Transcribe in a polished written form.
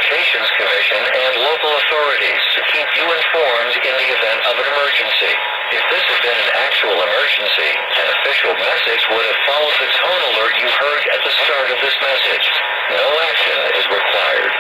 Communications Commission and local authorities to keep you informed in the event of an emergency. If this had been an actual emergency, an official message would have followed the tone alert you heard at the start of this message. No action is required.